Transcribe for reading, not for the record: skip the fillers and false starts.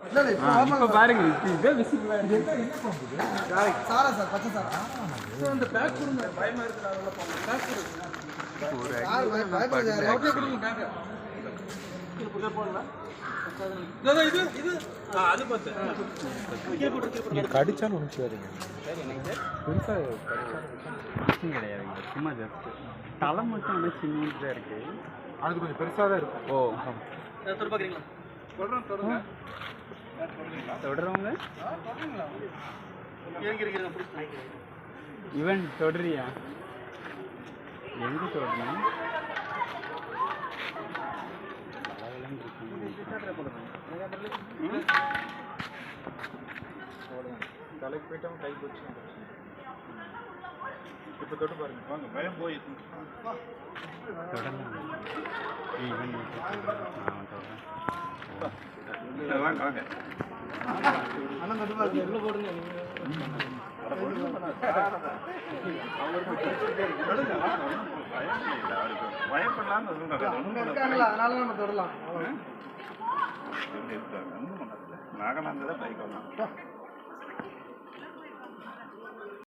இப்ப பாருங்க இதே விசிபிளா இருக்கு. சாரா சார் பச்சை சாரா அந்த பேக் கொடுங்க பயமா இருக்குடா அதெல்லாம் போங்க பேக் கொடுங்க ஒரு பயப்படுறாரு அப்படியே கொடுங்க பேக் கீழ போடுங்க இது அது பார்த்து கீழ போட்டு கடிச்சாலும் ஒன்றும் சரிங்க. சரி எனக்கு பெருசா கடிச்சாலும் கிடையாதுங்க. சும்மா ஜஸ்ட் தலை மட்டும் வந்து சின்னதாக இருக்கு. அது கொஞ்சம் பெருசாக தான் இருக்கும். ஓ தொட பார்க்குறீங்களா தொடருங்க தொடரவங்க தொடருங்களா இருக்கிறீங்க பிடிச்சி இவன் தொடரியா எங்க தொடரணும்? தலைக்கு போயிட்டோம் கை போச்சு இப்போ தொட்டு பாருங்க வாங்க பயம் போய் தொடரலாம். ஈவன் வாங்க வாங்க அண்ணன் தொட்டு பாருங்க எவ்வளோ போடுங்க பயப்படலாம்னு இருக்காங்களா அதனால நம்ம தொடலாம் நாகலாந்து தான் பைக் வரலாம்